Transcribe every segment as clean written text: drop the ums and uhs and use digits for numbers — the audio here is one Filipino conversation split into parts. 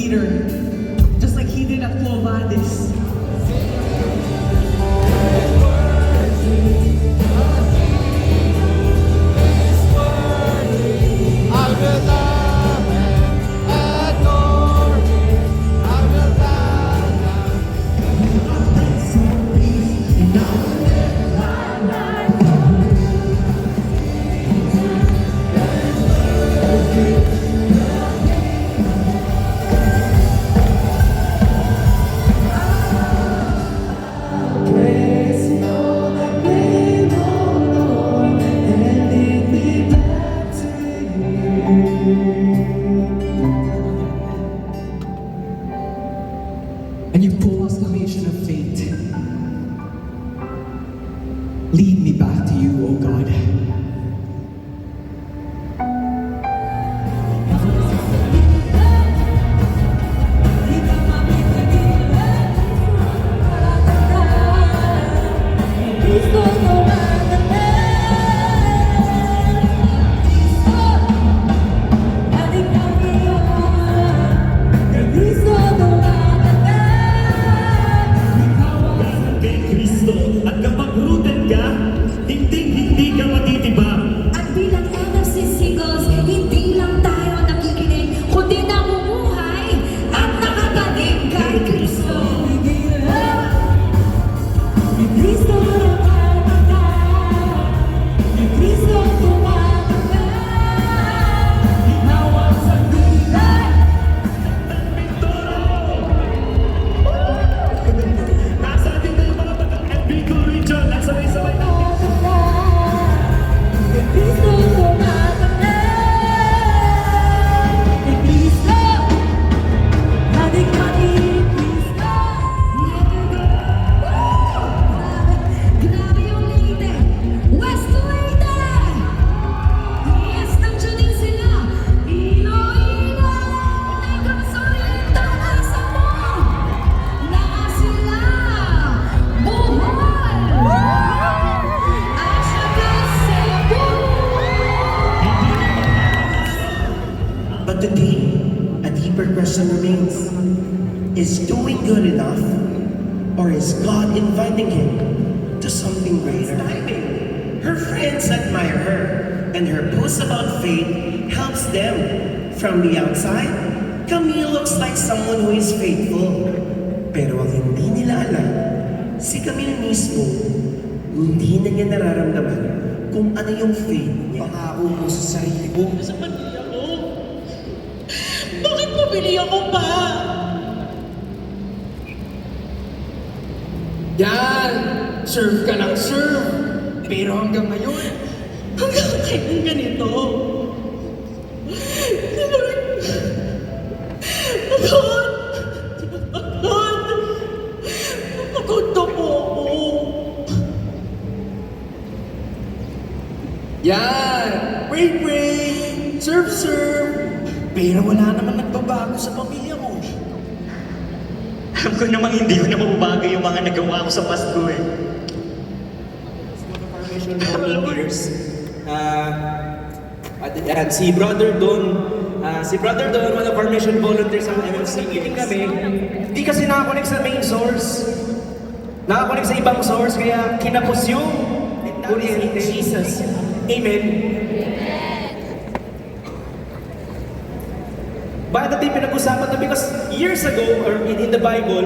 Peter, just like he did at Quo Vadis. And you pull exclamation of faith. Lead me back to you, O God. But today, a deeper question remains. Is doing good enough? Or is God inviting him to something greater? Her friends admire her, and her post about faith helps them. From the outside, Camille looks like someone who is faithful. Pero ang hindi nila alam, si Camille mismo, hindi na niya nararamdaman kung ano yung faith niya. Pangako mo sa sarili mo. Sa pamilya ko. Bakit pabili ako pa? Yan! Serve ka ng serve! Pero hanggang ngayon, Hanggang kailan ganito? Pagod! Pagod! Pagod na po ako. yan! Pray! Serve! Pero wala naman nagbabago sa pamilya mo. Alam ko namang hindi ko na mababago yung mga nagawa ko sa Pasko eh. Formation volunteers. At si Brother Don, one of our mission volunteers ng MFC, meeting kami. Hindi kasi nakakonect sa main source. Nakakonect sa ibang source, kaya kinapos yung kuryente. Jesus. Amen. Bakit natin pinag-usapan na? Because years ago, or in the Bible,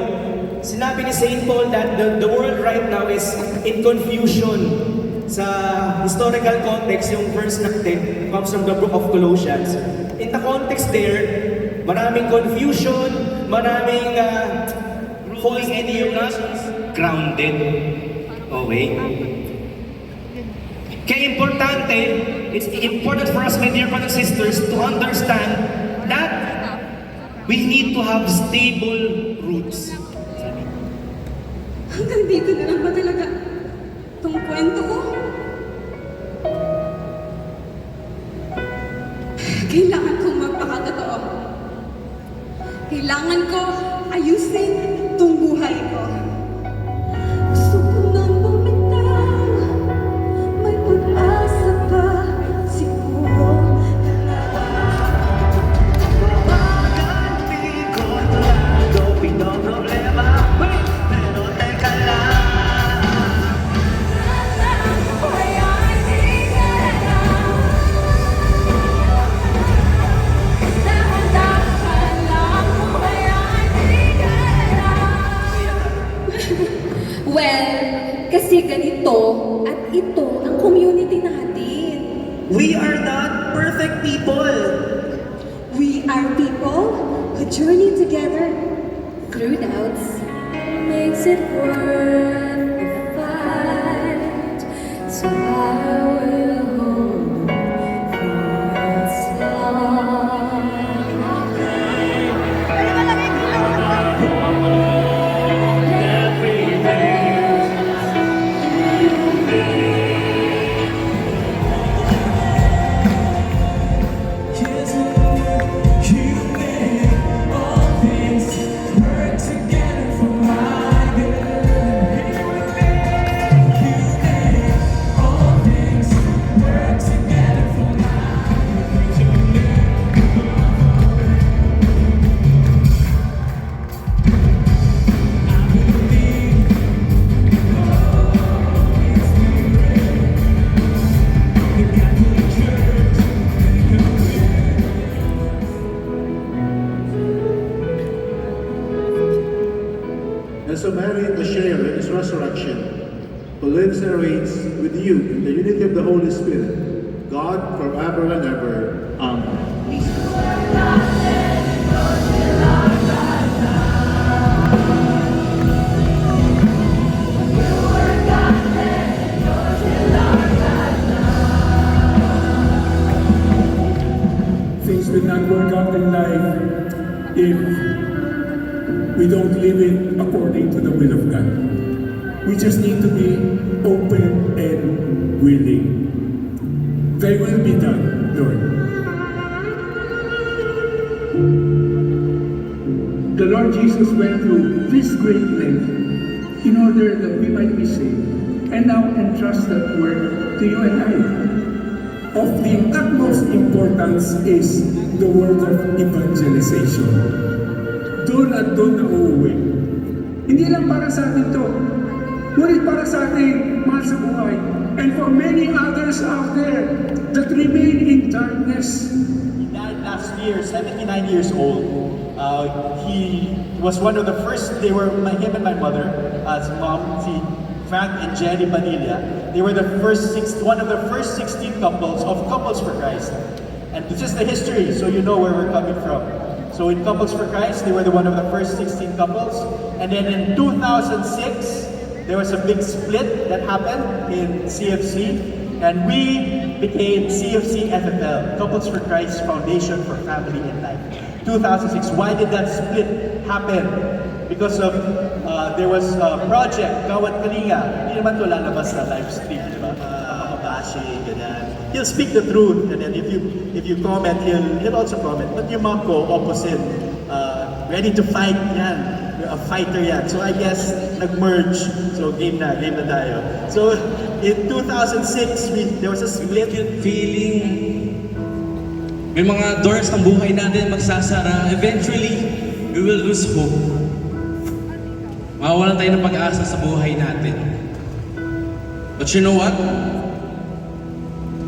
sinabi ni Saint Paul that the world right now is in confusion. Sa historical context, yung verse natin comes from the book of Colossians. In the context there, maraming confusion, maraming false ideologies, grounded. Okay? Kaya importante, it's important for us, my dear brothers and sisters, to understand that we need to have stable roots. Hanggang dito na lang ba talaga itong kwento ko? Kailangan kong magpakatotoo. Kailangan ko ayusin itong buhay ko. Gusto ko nang bumitaw. May pag-asa pa siguro. Mapaganti ko ganito at ito ang community natin. We are not perfect people. We are people who journey together through doubts. Makes it worth the fight. So I will hold for as long. You make all things work together for my good. You make all things work together for my And so Mary, a sharer in his resurrection, who lives and reigns with you in the unity of the Holy Spirit, God forever and ever. Amen. Things will not work out in life if we don't live it according to the will of God. We just need to be open and willing. Thy will be done, Lord. The Lord Jesus went through this great length in order that we might be saved, and now entrust that work to you and I. Of the utmost importance is the work of evangelization. Doon at doon na uuwi. Hindi lang para sa atin to, ngunit para sa ating mahal sa buhay. And for many others out there that remain in darkness. He died last year, 79 years old. He was one of the first, him and my mother, as mom, Frank and Jenny Padilla. They were one of the first 16 couples of Couples for Christ. And this is the history, so you know where we're coming from. So in Couples for Christ, they were one of the first 16 couples. And then in 2006, there was a big split that happened in CFC. And we became CFC FFL, Couples for Christ Foundation for Family and Life. 2006. Why did that split happen? Because of, there was a project, Kawat Kalinga. Hindi naman ito lalabas sa live stream, di ba? Makabashi, ganyan. He'll speak the truth, and then if you comment, he'll also comment. But yung mom ko, opposite. Ready to fight, yan. A fighter yan. So I guess, nag-merge. So game na tayo. So in 2006, there was a split. Feeling may mga doors ng buhay natin magsasara. Eventually, we will lose hope. Mawawalan tayo ng pag-asa sa buhay natin. But you know what?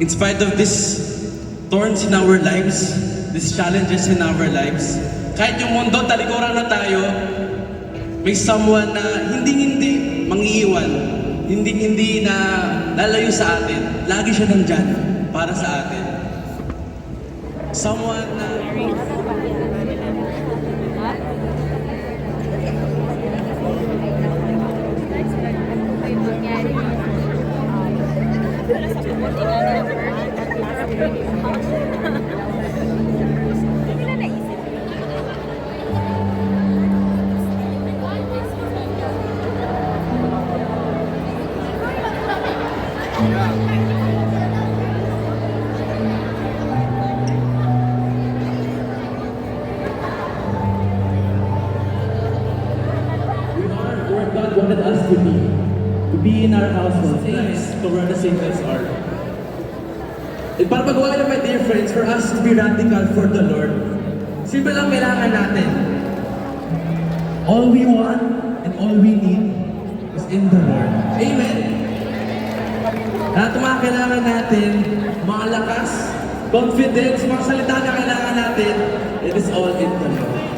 In spite of these thorns in our lives, these challenges in our lives, kahit yung mundo talikuran na tayo, may someone na hindi mangiiwan, hindi na lalayo sa atin. Lagi siya nandyan para sa atin. Someone na where God wanted us to be in our household, to where the saints are. And para magawa na, my dear friends, for us to be radical for the Lord, simple lang kailangan natin. All we want and all we need is in the Lord. Amen! Lahat ng mga kailangan natin, mga lakas, confidence, mga salita na kailangan natin, it is all in the Lord.